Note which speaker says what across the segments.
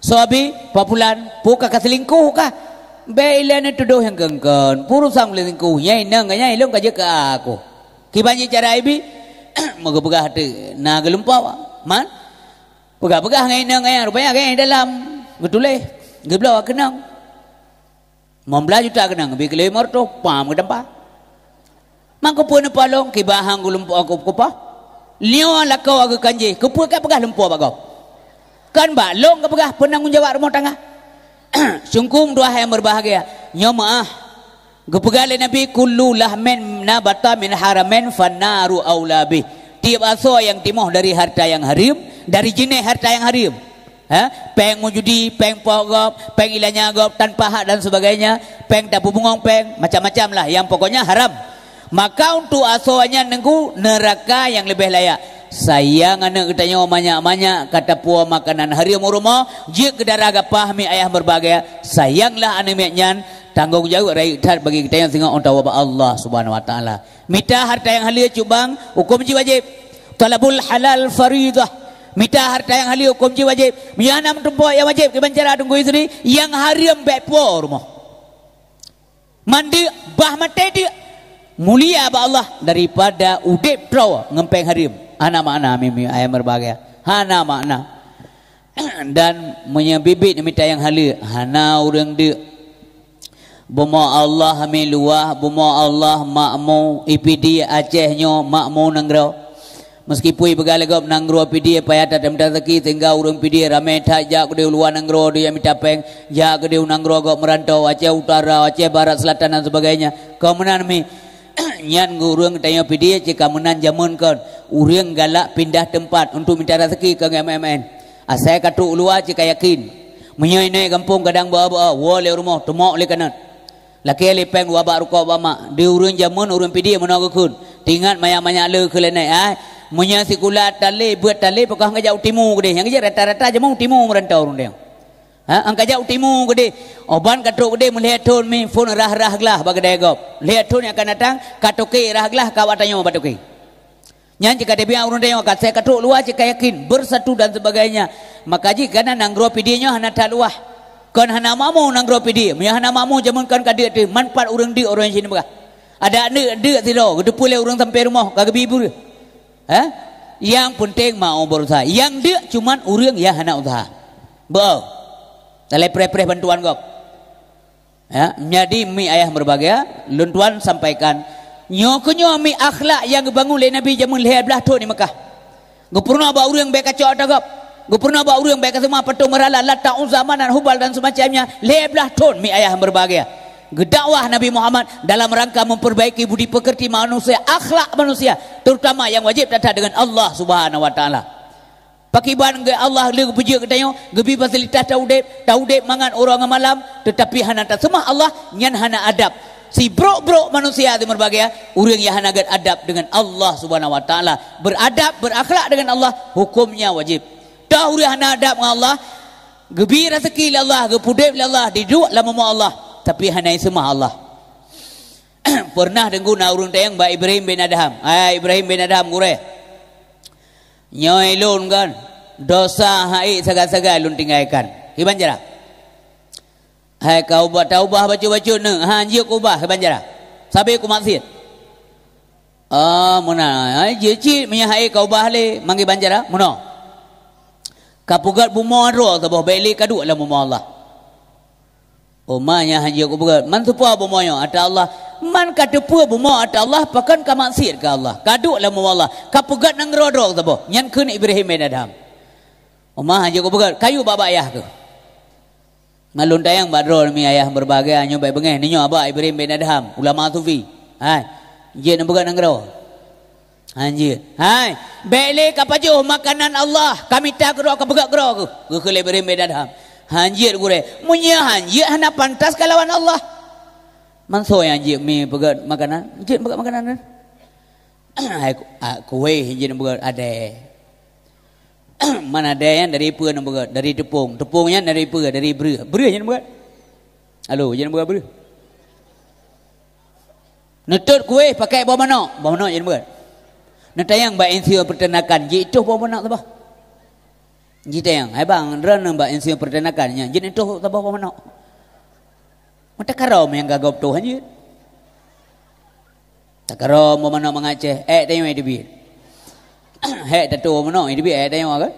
Speaker 1: So abi populan puka kaselingkuh kah? Bailan tuduh yang kengken. Purusang selingkuh. Nyai nang nyai long kaje ke aku. Kibanyi cara ibi moga-moga hati na gelumpau man. Pegah-pegah nyai nang nyai rupanya nyai dalam getuleh. Geblau kenang. Membelaju tak kenang bi kelai morto pam ke tempat. Mangko pun palong kibahang gelumpau aku kupa. Lio lakau aku kanje. Kepu ka pegah lumpau bagau. Kan balong ke pegah penanggung jawab rumah tangga. Sungkum dua yang berbahagia. Nyomah gepegale Nabi kullu lahmin nabata min haramin fannaru aulabi. Tiap aso yang timoh dari harta yang haram, dari jenis harta yang haram. Peng mujudi, peng pogop, peng ilanya gop tanpa hak dan sebagainya, peng tapu bungong peng, macam-macam lah yang pokoknya haram. Maka untuk asoanya nengku neraka yang lebih layak. Sayang anak katanya banyak-banyak kata puan makanan hari rumah jik kedara gapah mi ayah berbagai sayanglah anak miaknyan tanggung jawab rai tat bagi kita yang tengok untuk Allah Subhanahu wa taala. Mita harta yang halal cubang hukum wajib. Talabul halal faridah. Mita harta yang halal hukum wajib. Mianam tempat yang wajib kebancara tunggu isteri yang haram baik puan rumah. Mandi bah mate dia mulia ba Allah daripada udip trau ngempeng haram. Hana makna mimi ayam berbagai. Hana makna. Dan menyebibit minta yang halal. Hana orang dia. Buma Allah hamil luah. Buma Allah makmu. IPD Acehnya makmu nanggro. Meskipun begalagap nanggro IPD. Payata temta teki. Tinggal orang IPD. Ramai tak jak ke dia luar nanggro. Dia minta peng. Jak ke dia nanggro agak merantau. Aceh Utara. Aceh Barat Selatan dan sebagainya. Kau menan mi. Nyan urang tanya PD jika menan jamun kon urang galak pindah tempat untuk minta rezeki ke MMN. Saya katuk luar jika yakin menyai naik kampung kadang bawa wole rumah temok le kanan laki lepeng wabak rukok bama di urang jamun urang PD menogakun tingat maya-maya le ke lenai menyai sikulat tali buat tali pokok ngajak timu gede yang ngajak rata-rata jamun timu merantau urang dia. Angka jauh timu gede, oban katuk gede melihat tun mi phone rah-rah glah bagai gop. Lihat tun yang akan datang katuke rah glah kawatannya batuke. Nyanyi jika dia urun dia kat saya katuk luar jika yakin bersatu dan sebagainya. Maka jika nanggro pidinya hana tak luah. Kan hana mamu nanggro pidi, mia hana mamu jamun kan kadet tu manfaat urang di orang sini begah. Ada de tiro, gede pule urang sampai rumah kagak bibu. Yang penting mau berusaha. Yang dia cuman urang ya hana usaha. Bo. Dalai pre-pre bantuan gop. Jadi mi ayah berbahagia, luntuan sampaikan. Nyokonyo mi akhlak yang bangun oleh Nabi jamun lihat belah tu di Mekah. Gupurna ba urang baik kacau ada gop. Gupurna ba urang baik semua patung merala lata zaman dan hubal dan semacamnya. Lihat belah tu mi ayah berbahagia. Gedakwah Nabi Muhammad dalam rangka memperbaiki budi pekerti manusia, akhlak manusia, terutama yang wajib datang dengan Allah Subhanahu wa taala. Pakiban ke Allah le puji katanya gebi fasilitas taudep mangan orang malam tetapi hana tak semua Allah nyan hana adab si bro manusia di berbagai urang yang hana agak adab dengan Allah Subhanahu wa taala beradab berakhlak dengan Allah hukumnya wajib dah urang hana adab dengan Allah gebi rezeki Allah gepudep Allah diduk lama Allah tapi hana semua Allah. Pernah dengar urang tayang ba Ibrahim bin Adham Ibrahim bin Adham gure nyoi lun kan dosa hai saga-saga lun tinggalkan hiban jara hai kau buat taubah baca-baca ne anjir ku ubah hiban jara sabe ku maksiat muna ai je menya hai kau ubah le mangi banjara muna kapugat bumo ro sabah beli kadu la bumo Allah omanya anjir ku bugat man supa bumonya ata Allah man kadepu bumo ata Allah pakan ka maksiat ka Allah kadu la bumo Allah kapugat nang rodok sabah nyan kun Ibrahim bin Adham omah aja ko bugat kayu baba ayah ke ngalun tayang badrol mi ayah berbagai anyo baik bengeh ninyo aba Ibrahim bin Adham ulama sufi je nak bugat nang ro anjir bele kapajo makanan Allah kami tak gero ka bugat gero ke ke Ibrahim bin Adham anjir gure munya anjir hana pantas kalawan Allah manso yang anjir mi bugat makanan je bugat makanan kuwe je nak bugat ada mana ada yang dari apa nak buat dari tepungnya dari apa dari beru je nak buat halo je nak buat beru netut kuih pakai bawah mana je nak buat netayang ba insio peternakan je itu bawah mana tu bah Jita yang hai bang ran mbak insinyur pertanakannya jadi itu tabah mana mata karom yang gagap tu hanya tak karom mana mengaceh tayong idbi tatu mana idbi tayong kan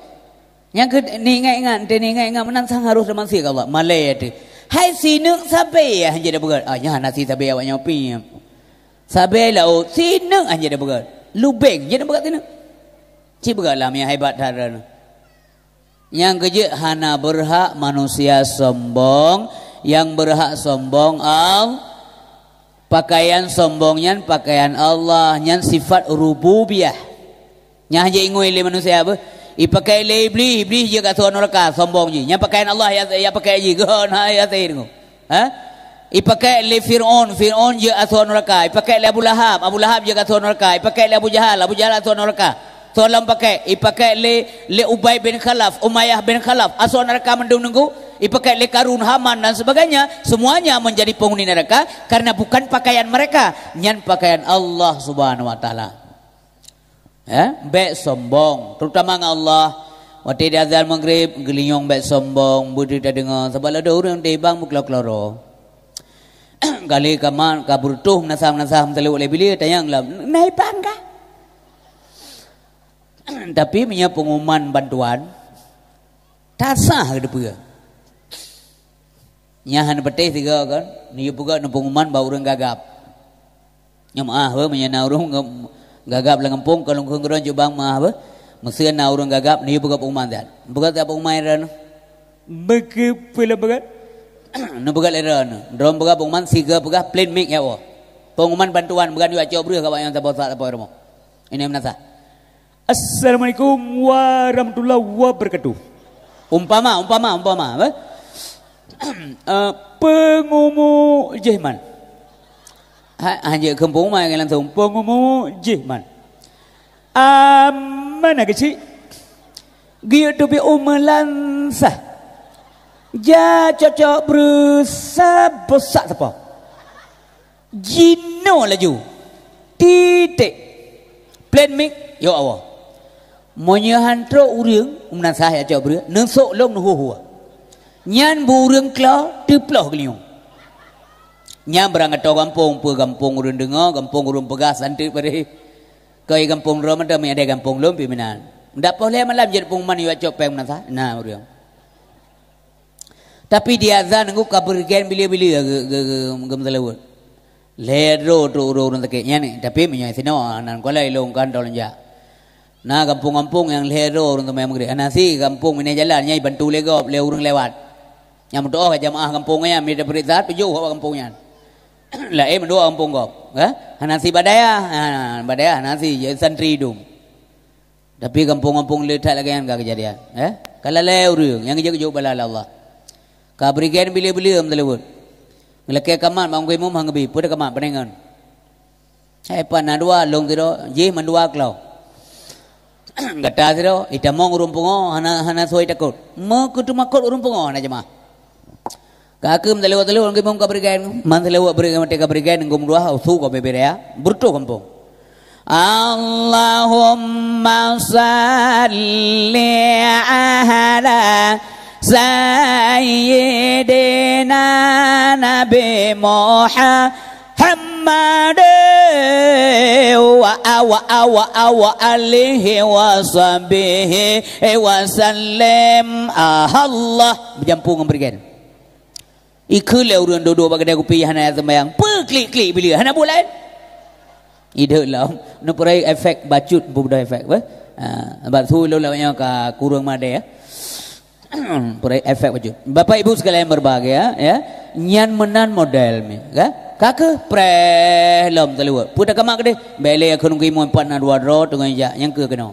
Speaker 1: yang ke ni ingat menang sang harus masih Allah malay tu hai sinuk sabai ya hanya dah begal nya nasi sabai awak nyopi sabai lau sinuk hanya dah begal lubeng jadi begal tinuk ci begal lah yang hebat haran. Yang keje hana berhak manusia sombong, yang berhak sombong pakaian sombongnya pakaian Allah, yang sifat rububiyah. Yang aja ingui le manusia apa? Ipakai le iblis je kat tuan neraka sombong je. Yang pakaian Allah ya pakai je gon ya tengok. Ha? Ipakai le Firaun je tuan neraka. Ipakai le Abu Lahab je kat tuan neraka. Ipakai le Abu Jahal tuan neraka. Tolong pakai le Ubay bin Khalaf, Umayyah bin Khalaf, asal neraka menunggu, ipakai le Karun, Haman dan sebagainya, semuanya menjadi penghuni neraka karena bukan pakaian mereka, nyan pakaian Allah Subhanahu wa taala. Ya, baik sombong, terutama dengan Allah. Waktu di azan maghrib, gelinyong baik sombong, budi tak dengar, sebab ada orang debang muklak-klaro. Kali kaman kabur tuh nasam terlewat le bila tayang lah, naik bangga. Tapi punya pengumuman bantuan tak sah ke depan. Nyahan petih tiga kan, ni juga na pengumuman bau orang gagap. Nya maah we menyana urang gagap lang kampung kalau ngeureun jubang maah we. Meusieun na urang gagap ni juga pengumuman dan. Bukan tak pengumuman ran. Beke pula begat. Nu begat ran. Drom begat pengumuman siga begat plain mic ya wo. Pengumuman bantuan bukan yo acok breu ka yang tak bosak apa romo. Ini menasa. Assalamualaikum warahmatullahi wabarakatuh. Umpama pengumu Jehman. Hanya kampung mai langsung pengumu Jehman. Mana kecil? Dia tu bi umlansa. Ja cocok berusaha bosak siapa? Jino laju. Titik. Plain mic yo awak. Monyahan tro urang umnan saya cak ber nengsok long nuhu nyan burung klau teploh geliung nyan berangkat to kampung urang dengar kampung urang pegah santai pare kai kampung ro mada me ada kampung lom piminan ndak boleh malam jadi pengumuman yo cak peng umnan nah urang tapi dia azan nguk kabur gen bila-bila gem telawut ledro tu urang tekeknya ni tapi menyai sino nan kolai long kan dolanja. Nah kampung-kampung yang lehero orang tu memang gede. Nasi kampung mana jalannya bantu legop le urang lewat. Yang mendoa ke jamaah kampungnya mida berizat tujuh ke kampungnya. Lah mendoa kampung gop. Nasi badaya nasi santri dum. Tapi kampung-kampung letak lagi yang gak kejadian. Kalau le urang yang jauh balala Allah. Ka berikan bila-bila am telewut. Ngelake kaman bang kuimum hangbi pada kaman penengan. Pana dua long tiro je mandua klau. Gata siro itamong urumpungo hana soi takut kutu makut urumpungo hana jema kakem telewat orang kemong kabrigan man telewat berikan mate kabrigan ngom dua usu ko bebere ya burto kampung Allahumma salli ala sayyidina nabi Muhammad wa alihi wa sahbihi wa sallam Allah berjampung memberikan ikut le urang dodo bagada kopi hana sembayang klik bila hana bulan ide lah nu perai efek bacut budak efek ba abad tu lo lawanya ka kurang made ya perai efek bacut Bapak Ibu sekalian berbahagia ya nyan menan model mi ka kaka prelom telewat pudak kamak de bele akun ki mon pan dua ro dengan ja yang ke kena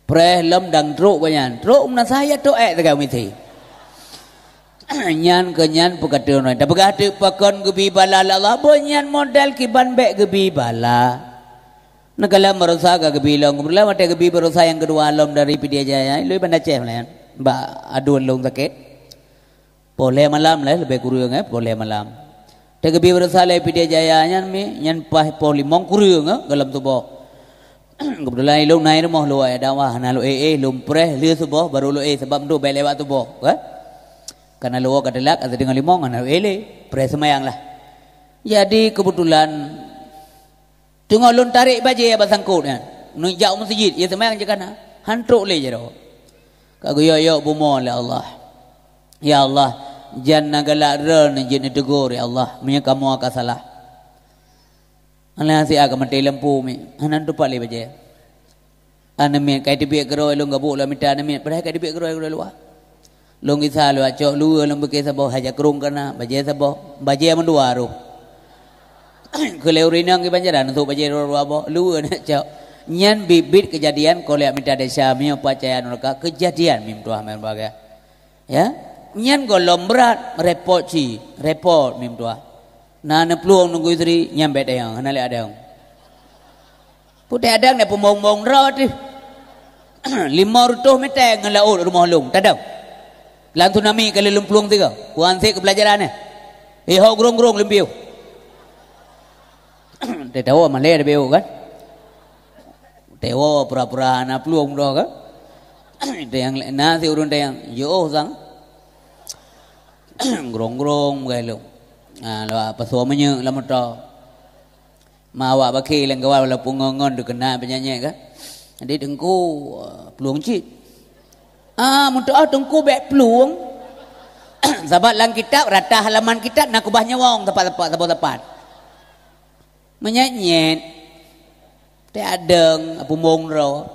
Speaker 1: prelom dang truk banyan truk na saya to tegau mithi nyan kenyan pekatu noi da pekatu pakon gebi bala Allah bonyan model ki ban bek gebi bala nakala merusa ka gebi long mula mate gebi berusa yang kedua lom dari Pidia Jaya lui banda ceh melayan ba aduan long sakit boleh malam lah lebih kurang boleh malam Tegebi berusaha Pidia Jaya nyan pah poli mong kurang dalam tubuh. Kebetulan ilung naik rumah lu ada wah na lu lum preh lu subuh baru lu sebab tu baik lewat tu boh kan karena lu kadelak ada dengan limong na lu preh semayang lah jadi kebetulan tengok lun tarik baju ya basangkut kan nu jauh masjid ya semayang je kana hantruk le je dah kagu yo bumo le Allah ya Allah jangan galak ren jin tegur ya Allah punya kamu akan salah Allah si akan mati lampu mi anan tu pale baje anami kai tibik gero lu ngabuk la mita anami padahal kai tibik gero lu lu ngisa lu acok lu lu beke sabo haja kerung kana baje sabo baje mendua ru keleurinang ki banjaran untuk baje ru abo lu nak cok nyan bibit kejadian kolek mita desa mi percaya mereka kejadian mim tuah men bagai ya nyan golom berat repot mim tuah na peluang nunggu isteri nyampe dayang hana le adang putih adang ne pembong-bong rot 500 meter ngelaut rumah lung tadang lan tsunami kali lum peluang tiga kuan se ke pelajaran ne ho grong-grong lempiu te tahu male de beu kan tewo pura-pura na peluang do kan dayang na si urun dayang yo sang grong-grong galo lo pasuamanya lama to mawa baki lang gawal wala pungongon de kena penyanyi kan jadi dengku peluang cik muntah dengku bek peluang sahabat lang kitab rata halaman kitab nak kubah nyawang tepat menyanyet te adeng pumong ro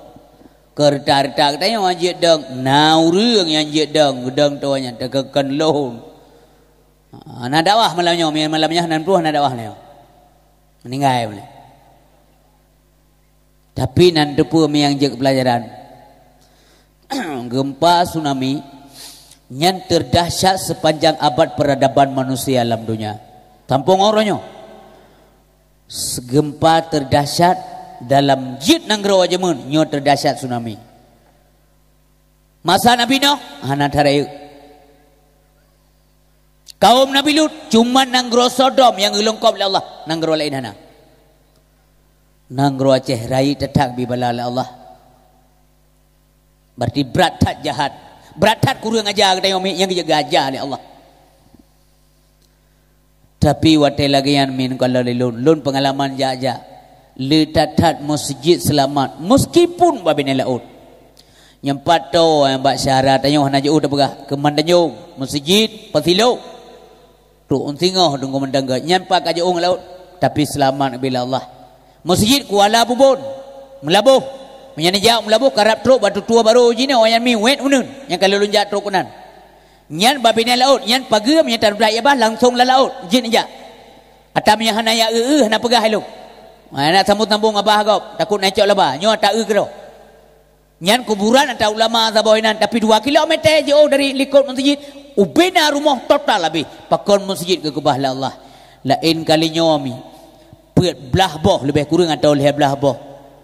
Speaker 1: kerta-kerta katanya wajib deng naurung yang jedeng gedeng tuanya tegekan lohon na dakwah malamnya 60 na dakwah ni meninggal boleh tapi nan depu yang je pelajaran gempa tsunami yang terdahsyat sepanjang abad peradaban manusia alam dunia tampung orangnya gempa terdahsyat dalam jid nanggro ajamun nyo terdahsyat tsunami masa Nabi Nuh hana tarayu kaum Nabi Lut cuma nanggro Sodom yang dilengkap oleh Allah nanggro lain hana nanggro Aceh rai tetak bibala oleh Allah berarti berat tak jahat berat tak kurang ajar kita yang jaga ajar oleh Allah tapi wate lagi yang min kalau lun pengalaman jaja letatat masjid selamat meskipun babine laut yang pato yang bak syarat tanya hana jauh dah pegah kemandanyo masjid pasilo tu untingoh dunggu mendangga nyampak aja ung laut tapi selamat bila Allah masjid Kuala Bubun melabuh menyanijak melabuh karap truk batu tua baru jina orang mi wet unun yang kalau lunjak truk kunan nyan babina laut nyan pagi menyatar berai abah langsung la laut jin aja atamnya hana ya hana pegah lu nak sambung-sambung abah kau takut naik lebah nyo tak kero nyan kuburan antara ulama saboinan tapi 2 kilometer jauh dari likut masjid ubena rumah total lebih pakon masjid ke kubah Allah lain kali nyomi belah boh lebih kurang atau lebih belah boh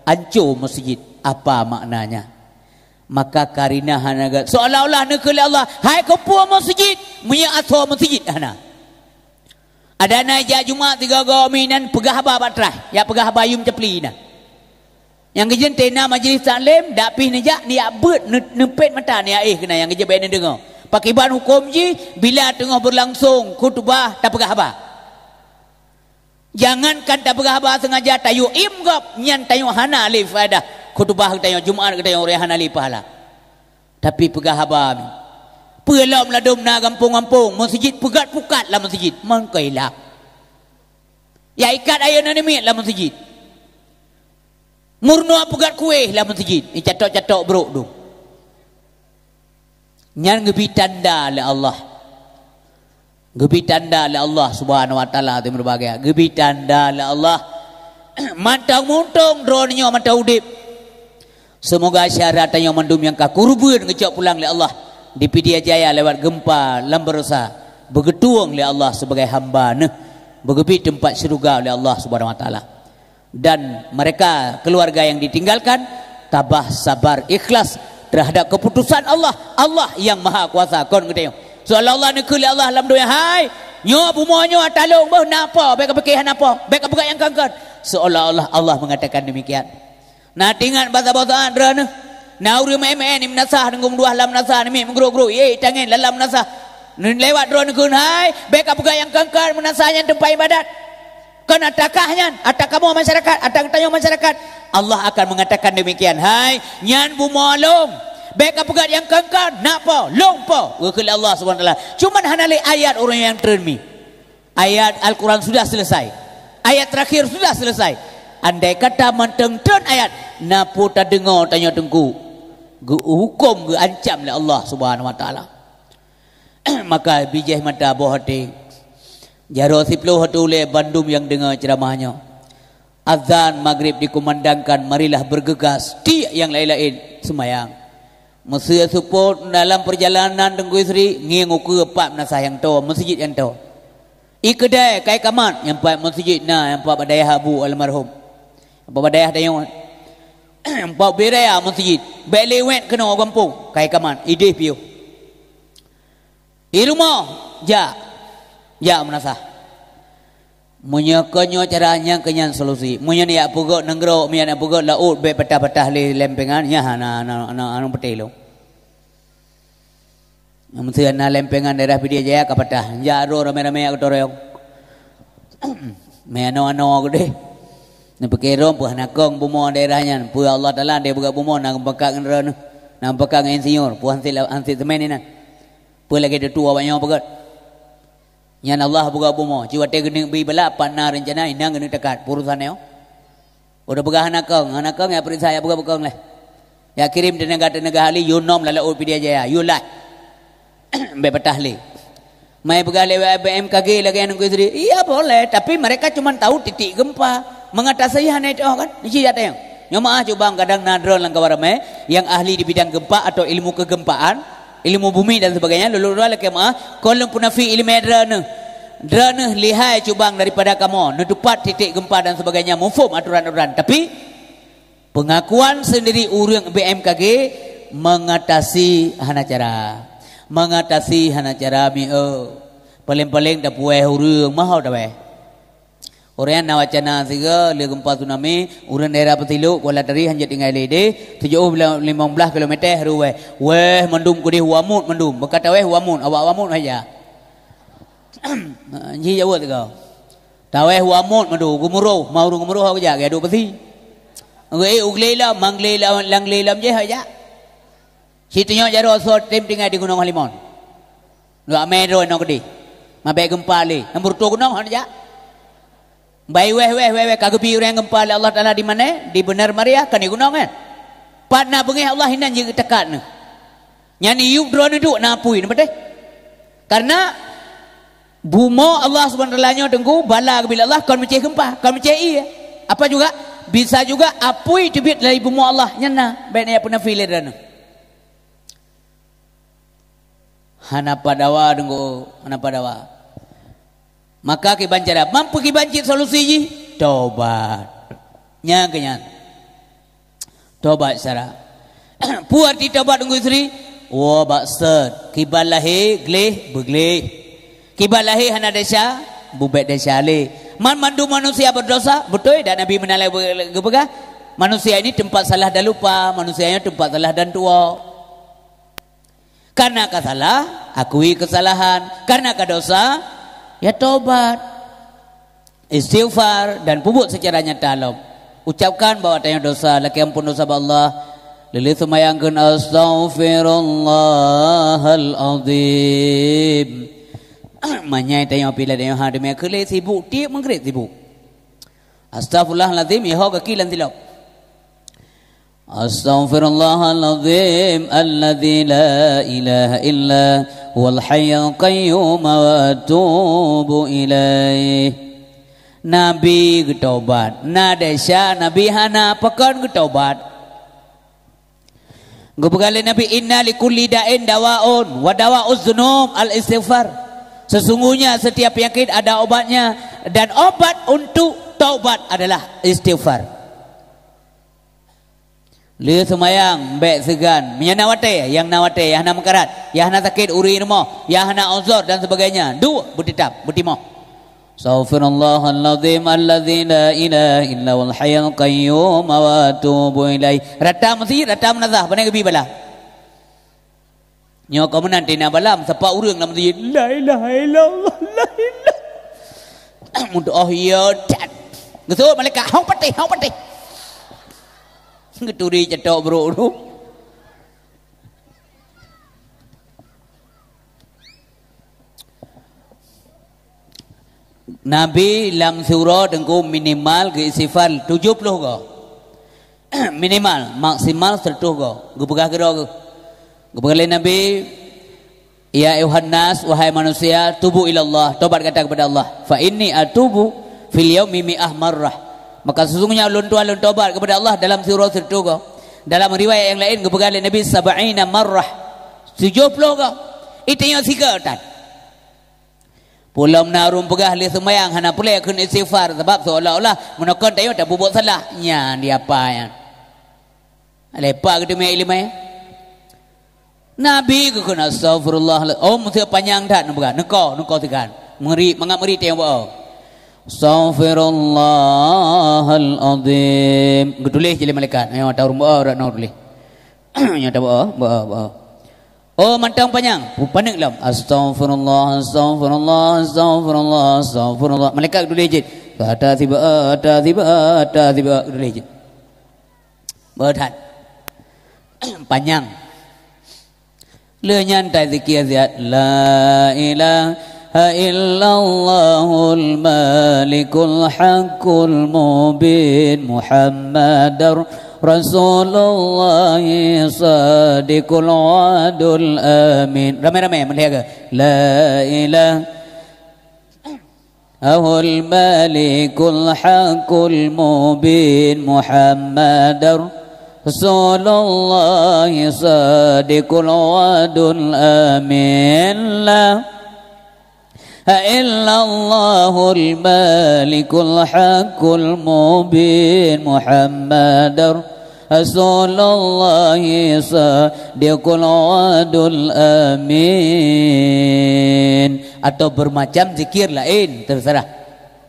Speaker 1: hancur masjid apa maknanya maka karina hanaga seolah-olah nekele Allah hai kepua masjid muya atho masjid hana ada naja Jumat 3 gominan pegah ba batrah ya pegah bayum ceplina yang kejen tena majlis taklim dak pih nejak ni abet nempet mata ni kena yang kejen ben dengar pakiban hukum ji bila tengah berlangsung khutbah tak pegah ba jangankan tak pegah ba sengaja tayu imgap nyan tayu hana alif faedah khutbah tayu Jumaat tayu rehan alif pahala tapi pegah ba pelom ladum na kampung-kampung masjid pegat pukat lah masjid mangkailah ya ikat ayana ni lah masjid murno pegat kuih lah masjid ni catok-catok beruk tu nyan gebi tanda le Allah gebi tanda le Allah subhanahu wa taala tu berbagai gebi tanda le Allah mantang muntung dronnya mata udip semoga syaratnya mendum yang kakurubun ngejak pulang le Allah di Pidia Jaya lewat gempa lambersa bergetuang oleh Allah sebagai hamba bergebi tempat syurga oleh Allah Subhanahu wa taala dan mereka keluarga yang ditinggalkan tabah sabar ikhlas terhadap keputusan Allah yang maha kuasa kon gede seolah-olah nekeli Allah dalam dunia hai nyo pumonyo talung boh napa baik pakai napa baik buka yang kangkan seolah-olah Allah mengatakan demikian Nah tingat bahasa-bahasa adra ne. Nah uri me ni menasah dengan dua lam nasah ni mengguru-guru. Tangan dalam nasah. Lewat drone kun hai, beka buka yang kengkar menasahnya tempat ibadat. Kan atakahnya, atak kamu masyarakat, atak tanya masyarakat. Allah akan mengatakan demikian. Hai, nyan bumolong. Beka buka yang kengkar, napa, lompo. Wakil Allah SWT. Cuman hanali ayat orang yang termi. Ayat Al-Quran sudah selesai. Ayat terakhir sudah selesai. Andai kata menteng-ten ayat, napu tak dengar tanya tengku. Hukum ke ancam oleh Allah Subhanahu Wa Taala. Maka bijih mata buah hati. Jaro sipluh hatule Bandung yang dengar ceramahnya. Azan maghrib dikumandangkan, marilah bergegas. Tiap yang lain-lain semayang. Masa support dalam perjalanan Tengku Isri ngingu ke empat menasah yang tua, masjid yang tua. Ikedai kai kamat yang empat masjid na yang empat badayah Abu almarhum. Empat badayah dayung. Empat beraya masjid. Belewet kena orang kampung kai kamat idih piu. Irumah ja menasah. Munya konyo caranya kenyan solusi. Munya ni ap pugok nenggro, munya nak pugok laut be patah-patah le lempengan nya ana petelo. Mesti ana lempengan daerah Pidia Jaya ka patah. Jaro rame-rame ak torong. Me ano gede. Ni pekero pu hanakong bumo daerahnya. Pu Allah Taala dia buka bumo nang bekak ngeron. Nang bekak insinyur, pu anti semen ni nah. Pu lagi ada tua banyak pugok. Yang Allah buka bumo, jiwa te gening bi bala panna rencana inang gening dekat urusannya. Udah buka hanakong ya perintah saya buka leh. Ya kirim tenaga ahli yunom lala Pidia Jaya, yulah. Be petahli. Mai buka le BMKG lagi anu Isri. Iya boleh, tapi mereka cuma tahu titik gempa, mengatasi hanya itu kan. Isi jatah yang. Nyomaah coba kadang nadron lang kawarame yang ahli di bidang gempa atau ilmu kegempaan, ilmu bumi dan sebagainya. Lalu lagi maah kolom punafi ilmu drone lihai cubang daripada kamu nedupat titik gempa dan sebagainya mufum aturan-aturan. Tapi pengakuan sendiri urang BMKG mengatasi hana cara mi paling-paling dah puai urang mahau dah weh. Orang yang wacana siga le gempa tsunami urang daerah Petilu Kuala Teri hanya tinggal lede 15 km ruwe. Weh mendum ku di Huamut mendum. Berkata weh Huamut, awak Huamut aja. Ji jawat kau. Taweh Huamut mendum gumuruh, mau gumuruh aku jaga adu peti. Uglela manglela langlela je aja. Situnya jaro so tim tinggal di Gunung Halimun. Lu amero no gede. Mabe gempa le. Nombor 2 gunung aja. Bai weh kagepi orang gempa Allah Taala di mana? Di benar Maria kan di gunung kan. Padna bengih Allah hinan je tekat ne. Nyani yuk drone duk napui ne betul. Karena bumo Allah Subhanahu Wa Taala tengku bala bila Allah kon meceh gempa, kon meceh iya. Apa juga bisa juga apui tibit dari bumo Allah nyana baiknya puna file dan. Hana padawa dengku, hana padawa. Maka kibancara mampu kibancit solusi ji tobat nya kenyan tobat sara puat di tobat unggu Isri wa bakset kibalahe gleh begleh kibalahe hana desa bubet desa le mandu manusia berdosa betul dan Nabi menalai gebegah manusia ini tempat salah dan lupa manusianya tempat salah dan tua karena kesalah akui kesalahan karena kedosa ya tobat, istighfar dan pupuk secara nyata Allah. Ucapkan bahwa tanya dosa, laki ampun dosa Allah. Lili semayangkan astaghfirullahal azim. Manyai tanya pila tanya ha demi kele sibuk tiap mengkret sibuk. Astaghfirullahal azim ya ho kakilan tilap. Astaghfirullahal azim alladzi la ilaha illa huwal hayyul qayyum wa atubu ilaih. Nabi bertobat, nadesya Nabi hana pekan bertobat. Gubegale Nabi inna likulli da'in dawaun wa dawa'uz dzunub al istighfar. Sesungguhnya setiap penyakit ada obatnya dan obat untuk taubat adalah istighfar. Le semayang bek segan menyanawate yang nawate yang nak mekarat yang nak sakit uri rumah yang nak uzur dan sebagainya dua bertetap bertimah Astaghfirullahal azim alladzi la ilaha illa huwal hayyul qayyum wa atubu ilaih. Ratam mesti ratam nazah pandai kebi bala. Nyo kau menanti na balam sepak urang dalam masjid. La ilaha illallah la ilaha. Mudah oh ya tat. Gesul malaikat hang patih. Geturi cetok bro tu. Nabi lam surah dengku minimal ke istighfar 70 ko. Minimal, maksimal 100 ko. Gupegah ke do. Gupegah Nabi, ya ayuhan nas wahai manusia, tubu ila Allah, tobat kata kepada Allah. Fa inni atubu fil yaumi mi'ah marrah. Maka sesungguhnya ulun tobat kepada Allah dalam surah 100 ko. Dalam riwayat yang lain gupegah Nabi 70 marrah. 70 ko. Itu yang sikatan. Pulau menarum pegah li semayang hana pula kun istighfar sebab seolah-olah menokon tayo tak buat salah nya dia apa ya lepa ke demi ilmu Nabi ke kena astagfirullah mesti panjang dah nak neko tekan mengeri tayo ba astaghfirullahal azim getulis jadi malaikat ayo tahu ba ora nak tulis nya tak ba oh mantang panjang panik lam astaghfirullah malaikat dulu lejit tiba dulu lejit berhat panjang lenyan tai zikir zat la ilaha illallahul malikul haqqul mubin muhammadar Rasulullah sadiqul wadul amin. Ramai-ramai melihat la ilahul malikul haqqul mubin Muhammadar Rasulullah sadiqul wadul amin. La illallahul malikul haqqul mubin Muhammadar Rasulullah sadiqul wadul amin. Atau bermacam zikir lain terserah.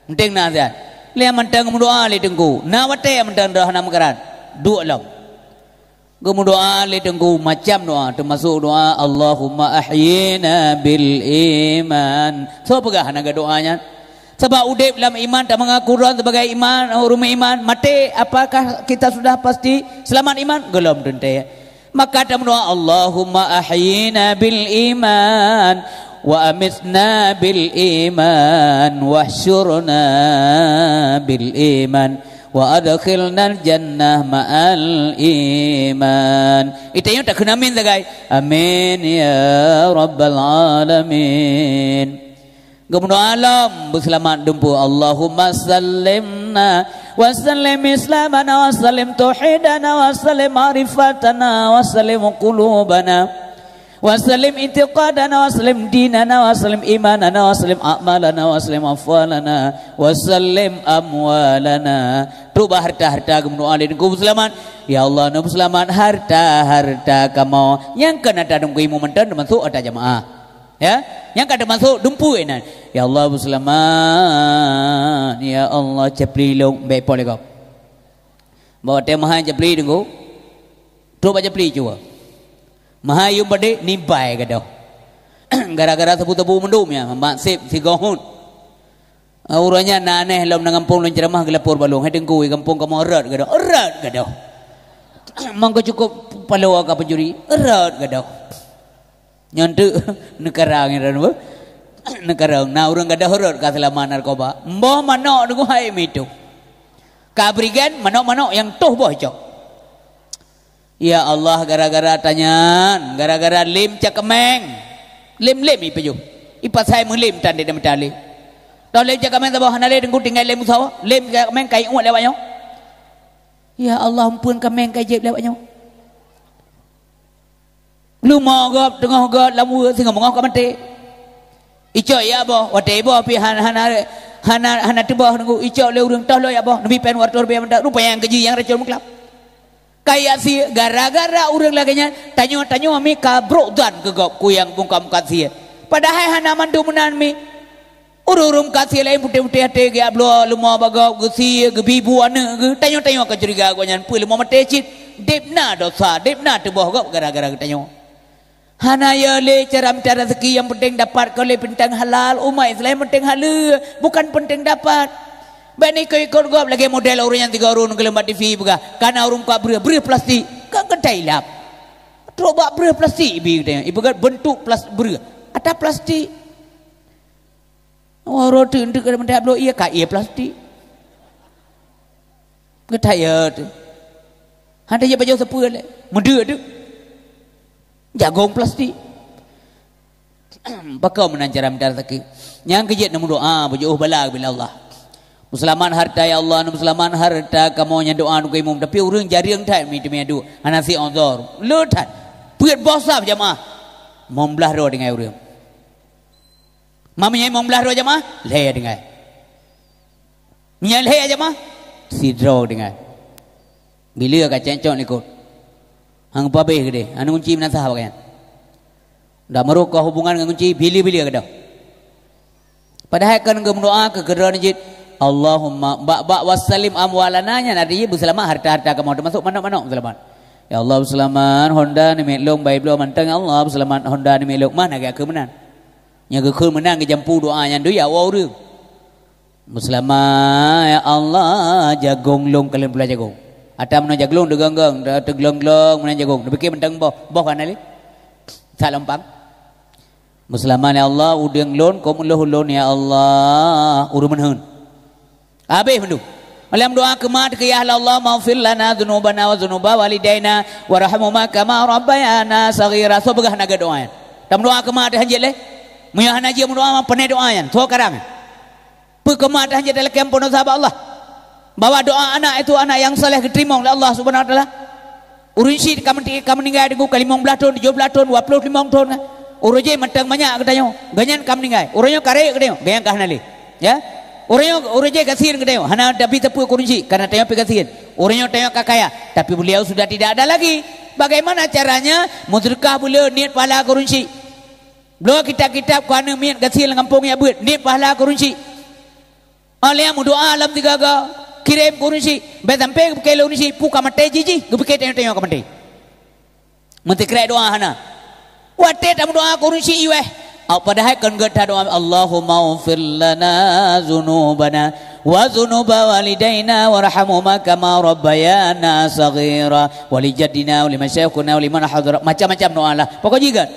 Speaker 1: Penting nasihat. Lihat mentang berdoa li tengku. Na wate mentang dah nama keran. Dua lam. Kamu doa li tengku macam doa termasuk doa Allahumma ahyina bil iman. So pegah naga doanya. Sebab udip dalam iman tak mengaku Quran sebagai iman, rumah iman, mati apakah kita sudah pasti selamat iman? Gelom tentu. Maka kita berdoa Allahumma ahyina bil iman wa amitna bil iman wahsyurna bil iman wa adkhilna jannah ma'al iman. Itu yang tak kena amin sagai. Amin ya rabbal alamin. Kemudian alam berselamat dumpu Allahumma sallimna wa sallim islamana wa sallim tauhidana wa sallim ma'rifatana wa sallim qulubana wa sallim intiqadana wa sallim dinana wa sallim imanana wa sallim a'malana wa sallim afwalana wa sallim amwalana. Rubah harta-harta kemudian alin ku selamat ya Allah nu selamat harta-harta kamu yang kena tadung ku imu mentan masuk ada jamaah ya yang kada masuk dumpu enan ya Allah selamat ya Allah cepli long be pole kau bawa te maha cepli dengu tu baca cepli cuba maha yum bade nimpai kada gara-gara tebu-tebu mendum ya maksib si gohun uranya naneh lom nang kampung lon ceramah gelapur balung hai dengku kampung kamu erat kada mangko cukup palawa ka penjuri erat kada nyantu negara ngiran bu negara na urang kada horor ka selama narkoba mbah manok dengu hai mitu kabrigan manok-manok yang toh boh cok ya Allah gara-gara tanyan gara-gara lim cakemeng lim ipeju ipasai melim tande dem tali tau lim cakemeng ta boh hanale dengu tinggal lim sawa lim cakemeng kai uat lewatnya ya Allah ampun kemeng kai jeb lewatnya lu mau gop tengah gop lamu sing ngomong ka mate ico ya boh wate boh pi hana tebah nunggu ico le urang tah lo ya boh nabi pen wartor be mendak rupanya yang keji yang recol mengklap kayak si gara-gara urang laganya tanyo mi kabrok dan ke gop ku yang bungkam kat sia padahal hana mandu menan mi Urum kasih lain putih-putih hati ke ablo lemah bagau ke si ke bibu anak ke tanya-tanya ke curiga aku nyan pu lemah mate cit depna dosa depna teboh gak gara-gara ke tanya hanaya le cara mencari rezeki yang penting dapat kalau penting halal umat Islam penting halal bukan penting dapat bani kau ikut gop lagi model orang yang 3 orang kelembat TV buka karena orang kau beru plastik kan kedai lap coba beru plastik ibu tanya ibu kan bentuk plastik beru ada plastik. Oh roti untuk kada mendap lo iya ka iya plastik. Ketaya tu. Ada je baju sepul le. Muda tu. Jagung plastik. Bakau menancar amdar taki. Yang kejit nak doa berjauh bala bila Allah. Musliman harta ya Allah, musliman harta kamu nya doa nu imam tapi urang jariang thai mi demi adu. Anasi onzor. Lu that. Puat bosa jamaah. Membelah ro dengan urang. Mamanya mau belah roh jemaah, leh dengan. Minyak leh jemaah, sidro dengan. Bila kat cencok ni kot. Hang pabe gede, anu kunci mana sah bagian. Dah merokok hubungan dengan kunci bila-bila ke dah. Padahal kan berdoa ke geran jid Allahumma bak wassalim amwalana nya nadi berselamat harta-harta kamu termasuk mana-mana berselamat. Ya Allah berselamat Honda ni melong baik belum mantang Allah berselamat Honda ni melong mana agak kemenan. Yang ke menang ke jampu doa yang dia awal dia. Muslimah ya Allah jagung long kalian pula jagung. Atam mana jagung degang-gang, teglong-glong mana jagung. Dipikir mentang boh kan ali. Tak lempang. Muslimah ya Allah udang lon kom ulun ya Allah uru menhun. Habis mendu. Malam doa kemat ke ya Allah maghfir lana dzunubana wa dzunuba walidaina warhamhuma kama rabbayana saghira. So begah naga doa. Tam doa kemat hanjit le. Muyah naji doa pandai doa yan. Tho karang. Pekemat hanjit dalam kampung sahabat Allah. Bawa doa anak itu anak yang saleh diterima oleh Allah Subhanahu wa taala. Urunsi kamu meninggal dengan 15 tahun, 17 tahun, 25 tahun. Uruje matang banyak katanya. Ganyan kamu meninggal. Urunyo kare katanya. Ganyan kah nali. Ya. Uruje kasihan katanya. Hana tapi tepu urunsi karena tanya kasihan. Urunyo tanya kakaya, tapi beliau sudah tidak ada lagi. Bagaimana caranya? Mudrikah beliau niat pahala urunsi. Beliau kitab-kitab kerana niat kasihan kampung ya buat niat pahala urunsi. Oleh yang doa alam tiga kirim kurunsi betampe kelo nisi puka mate jiji gubike tengok kamate mesti kira doa hana wate tam doa kurunsi iwe au padahal kan gata doa Allahumma ighfir lana dzunubana wa dzunuba walidaina warhamhuma kama rabbayana saghira walijaddina walimasyayikhina waliman hadara macam-macam doa lah pokok juga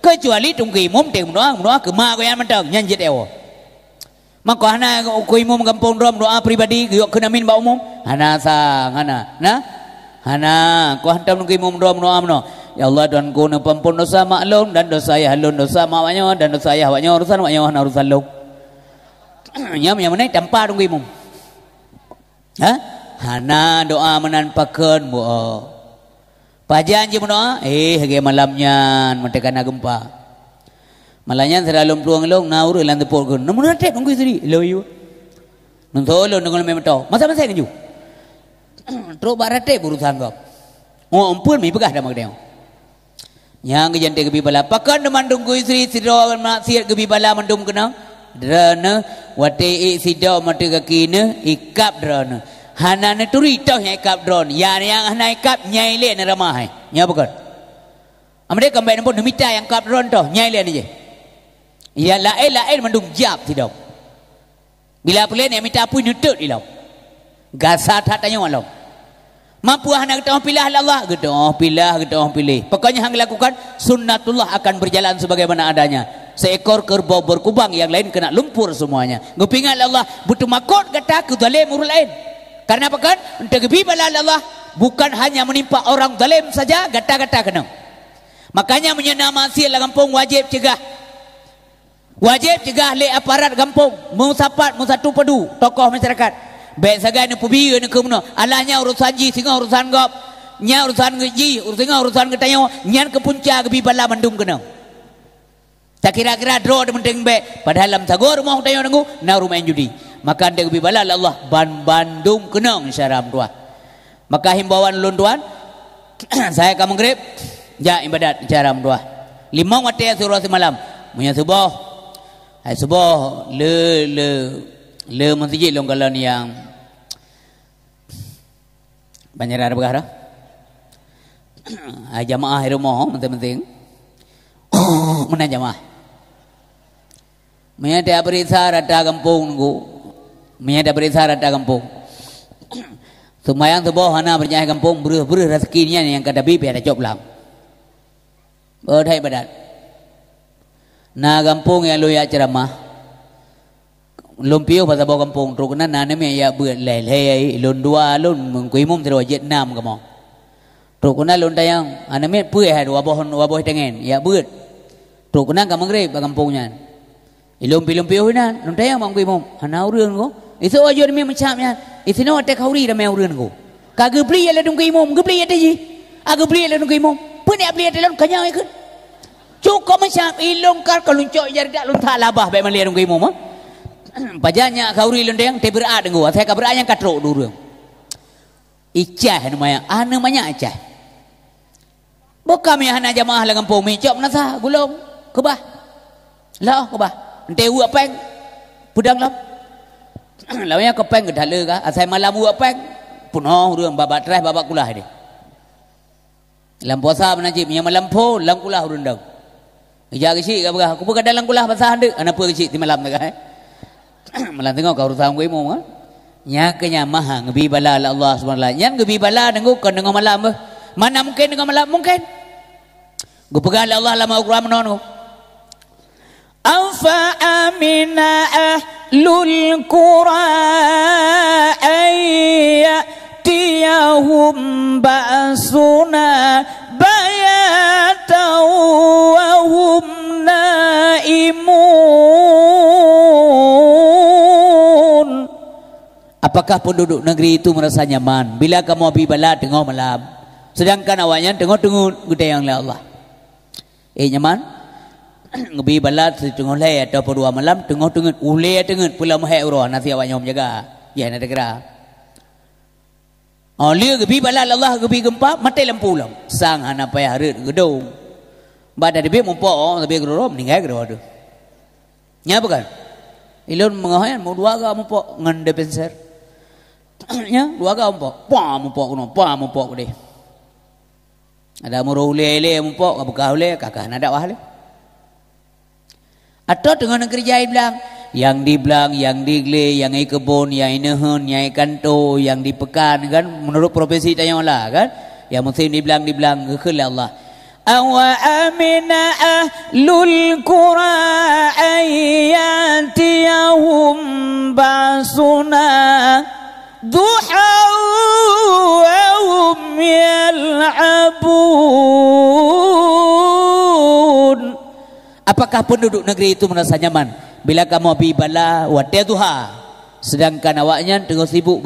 Speaker 1: kecuali tunggu imam teng doa ke mak ko yang mentang nyanjit ewo maka hana ku imam kampung rom doa pribadi yok kena min ba umum hana sang hana nah hana ku hantam nunggu imam rom doa mno ya Allah Tuhanku nu pampun dosa maklum dan dosa saya halun dosa maknya dan dosa saya waknya urusan waknya hana urusan lu nyam yang mana tanpa nunggu imam ha hana doa menanpakeun bu pajan je doa hage malamnya mentekan gempa malahnya selalu peluang-peluang naur ilan tepuk gun. Namun nanti nunggu sendiri. Lalu nuntholo nunggu memang tahu. Masa-masa ini ju. Terus barate berusaha gap. Oh ampun mi pegah dah makdeo. Yang kejante kebi bala. Pakan mandung ku istri sidro maksiat kebi bala mandum kena. Drana wate sidau mate kakina ikap drana. Hana ne turi tau yang ikap drone. Yang hana ikap nyai le ne ramah hai. Nya bukan. Amde kembali nampak nemita yang ikap drone tu nyai le ni je. Ya lain mandung jap tidak. Bila pelai ni minta apa nutut ilau. Gasat hatanya walau. Mampu anak kita pilih Allah, kita pilih. Pokoknya hang lakukan sunnatullah akan berjalan sebagaimana adanya. Seekor kerbau berkubang yang lain kena lumpur semuanya. Ngupingat Allah butuh makot kata ke zalim urul lain. Karena apa kan? Untuk bibala Allah bukan hanya menimpa orang zalim saja gata-gata kena. Makanya menyenam maksiat dalam kampung wajib cegah. Wajib cegah le aparat kampung musapat musatu padu tokoh masyarakat baik sagai ni pubi ni kemuno alahnya urusan ji singa urusan gop nya urusan ji urusan ketanyo nyan ke punca ke bibala mandum kena tak kira-kira draw de penting baik padahal dalam tagor rumah tayo nanggu na rumah judi maka ande ke bibala Allah bandum kena syaram tua maka himbauan ulun tuan saya kamu grip ja ibadat syaram tua 5 waktu surah semalam punya subuh Hai subuh le masjid long kalau ni yang banyak perkara. Hai jamaah rumah penting-penting. Mana jamaah? Menyada berita rata kampung ku. Menyada berita rata kampung. Semayang subuh hana berjaya kampung beruh rezekinya yang kata bibi ada job lang. Berdai badan. Na kampung yang lu ya ceramah. Lumpio pasal bawa kampung terus kena nana me ya buat lelai lun dua lun mengkuimum terus Vietnam kamu. Terus kena lun tayang aname puai hai dua boh tengen ya buat. Terus kena kamu grep kampungnya. Lumpio hina lun tayang mengkuimum hana urun ko. Itu aja demi macamnya. Itu no ada kauri dah mengurun ko. Kagak beli ala dong kuimum, beli ada je. Agak beli ala dong kuimum. Punya beli ada lun kanyang ikut. Cukup macam ilong kar kalau cok jardak lun tak labah baik melihat dong kuimum. Pajanya kauri lun tayang te berat dengo. Saya ka berat yang katrok dulu. Icah namanya icah. Bukan mi hana jamaah la kampung mi cok nasa gulung kebah. Lah kebah. Ente u apeng. Pudang lam. Lawanya kepeng ke dala ka asai malam u apeng. Punoh urang babat trai babak kulah dia. Lam puasa menajib yang malam po lam kulah urundang. Ija kecil ka berah. Aku bukan dalam kulah pasal ande. Ana apa kecil di malam tak eh. Malam tengok kau rusang gue mau kan? Nya kenya maha ngebi bala Allah Subhanahu. Nya ngebi bala dengo kon dengo malam. Mana mungkin dengo malam mungkin. Gue pegang Allah lama Al-Quran menon. Afa amina ahlul qura ayyatiyahum ba'suna bayatan wa hum naimun. Apakah penduduk negeri itu merasa nyaman bila kamu abi bala tengah malam sedangkan awaknya tengah-tengah gede yang Allah. Nyaman? Ngebi balat tengah leh atau dua malam tengah-tengah uleh tengah pula mahai urah nasi awaknya menjaga. Ya nak kira. Oh dia ngebi balat Allah ngebi gempa mati lampu lam. Sang hana payah harut gedung. Bada debi mumpok tapi geroro meninggal geroro tu. Nya bukan. Ilun mengahayan mau dua ga mumpok ngan depenser. Ya dua ga mumpok. Pa mumpok ku deh. Ada muru uleh mumpok buka uleh kakak nak dakwah le. Atau dengan negeri jahit bilang yang di belang, yang di gle, yang di kebun, yang di nehun, yang di kanto, yang di pekan kan menurut profesi tanya Allah kan yang mesti di belang kekhil Allah. Awa amina ahlul qura ayyatiyahum basuna duha wa hum yal'abun. Apakah penduduk negeri itu merasa nyaman bila kamu abi bala wa duha sedangkan awaknya tengah sibuk